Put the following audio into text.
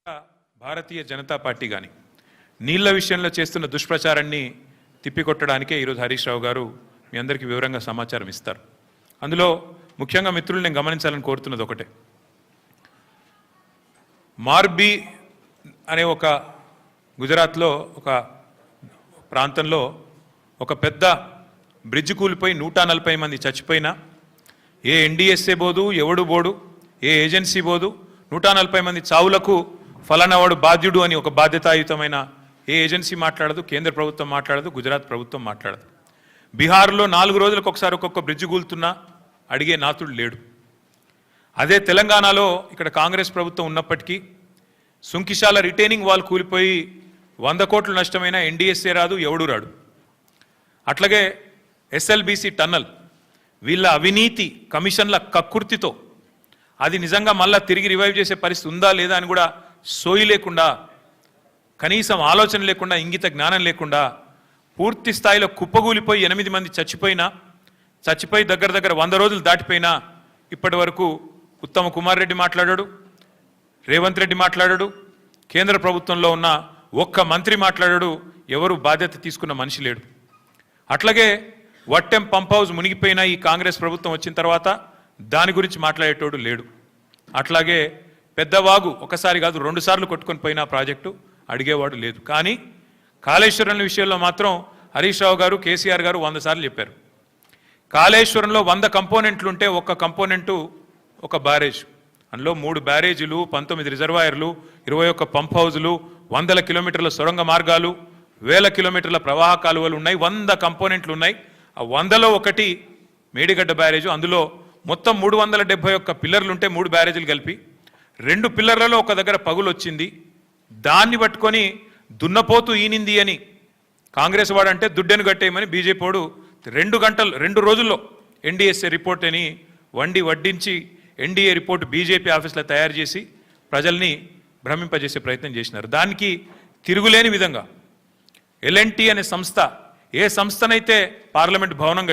Bharatiya Janata party కానీ నీళ్ల విషయంలో చేస్తున్న దుష్ప్రచారాన్ని తిప్పికొట్టడానికే ఈరోజు హరీష్ రావు గారు మీ అందరికీ వివరంగా సమాచారం ఇస్తారు. అందులో ముఖ్యంగా మిత్రులు నేను గమనించాలని కోరుతున్నది ఒకటే, మార్బీ అనే ఒక గుజరాత్లో ఒక ప్రాంతంలో ఒక పెద్ద బ్రిడ్జ్ కూలిపోయి 140 మంది చచ్చిపోయినా ఏ ఎన్డీఎస్ఏ బోదు, ఎవడు బోడు, ఏ ఏజెన్సీ బోదు, 140 మంది చావులకు ఫలానావాడు బాధ్యుడు అని ఒక బాధ్యతాయుతమైన ఏ ఏజెన్సీ మాట్లాడదు, కేంద్ర ప్రభుత్వం మాట్లాడదు, గుజరాత్ ప్రభుత్వం మాట్లాడదు. బీహార్లో 4 రోజులకు ఒకసారి ఒక్కొక్క బ్రిడ్జ్ కూలుతున్నా అడిగే నాతుడు లేడు. అదే తెలంగాణలో ఇక్కడ కాంగ్రెస్ ప్రభుత్వం ఉన్నప్పటికీ సుంకిశాల రిటైనింగ్ వాల్ కూలిపోయి 100 కోట్లు నష్టమైన ఎన్డీఎస్ఏ రాదు, ఎవడు రాడు. అట్లాగే ఎస్ఎల్బీసీ టన్నల్ వీళ్ళ అవినీతి కమిషన్ల కక్కుర్తితో అది నిజంగా మళ్ళా తిరిగి రివైవ్ చేసే పరిస్థితి ఉందా లేదా అని కూడా సోయి లేకుండా, కనీసం ఆలోచన లేకుండా, ఇంగిత జ్ఞానం లేకుండా పూర్తి స్థాయిలో కుప్పగూలిపోయి 8 మంది చచ్చిపోయి దగ్గర 100 రోజులు దాటిపోయినా ఇప్పటి వరకు ఉత్తమ కుమార్ రెడ్డి మాట్లాడాడు, రేవంత్ రెడ్డి మాట్లాడాడు, కేంద్ర ప్రభుత్వంలో ఉన్న ఒక్క మంత్రి మాట్లాడాడు, ఎవరు బాధ్యత తీసుకున్న మనిషి లేడు. అట్లాగే వట్టెం పంప్ హౌస్ మునిగిపోయినా ఈ కాంగ్రెస్ ప్రభుత్వం వచ్చిన తర్వాత దాని గురించి మాట్లాడేటోడు లేడు. అట్లాగే పెద్దవాగు ఒకసారి కాదు 2 సార్లు కొట్టుకొని పోయిన ప్రాజెక్టు అడిగేవాడు లేదు. కానీ కాళేశ్వరం విషయంలో మాత్రం హరీష్ రావు గారు, కేసీఆర్ గారు 100 సార్లు చెప్పారు. కాళేశ్వరంలో 100 కంపోనెంట్లు ఉంటే ఒక్క కంపోనెంటు ఒక బ్యారేజ్, అందులో 3 బ్యారేజీలు, 19 రిజర్వాయర్లు, 21 పంప్ హౌజులు, 100 కిలోమీటర్ల సొరంగ మార్గాలు, 1000 కిలోమీటర్ల ప్రవాహ కాలువలు ఉన్నాయి, 100 కంపోనెంట్లు ఉన్నాయి. ఆ 100లో ఒకటి మేడిగడ్డ బ్యారేజు. అందులో మొత్తం 371 పిల్లర్లు ఉంటే 3 బ్యారేజీలు కలిపి 2 పిల్లర్లలో ఒక దగ్గర పగులు వచ్చింది. దాన్ని పట్టుకొని దున్నపోతూ ఈనింది అని కాంగ్రెస్ వాడంటే దుడ్డెను కట్టేయమని బీజేపీ వాడు 2 రోజుల్లో ఎన్డీఎస్ఏ రిపోర్ట్ అని వడ్డించి ఎన్డీఏ రిపోర్ట్ బీజేపీ ఆఫీస్లో తయారు చేసి ప్రజల్ని భ్రమింపజేసే ప్రయత్నం చేసినారు. దానికి తిరుగులేని విధంగా ఎల్ఎన్టీ అనే సంస్థ, ఏ సంస్థనైతే పార్లమెంట్ భవనం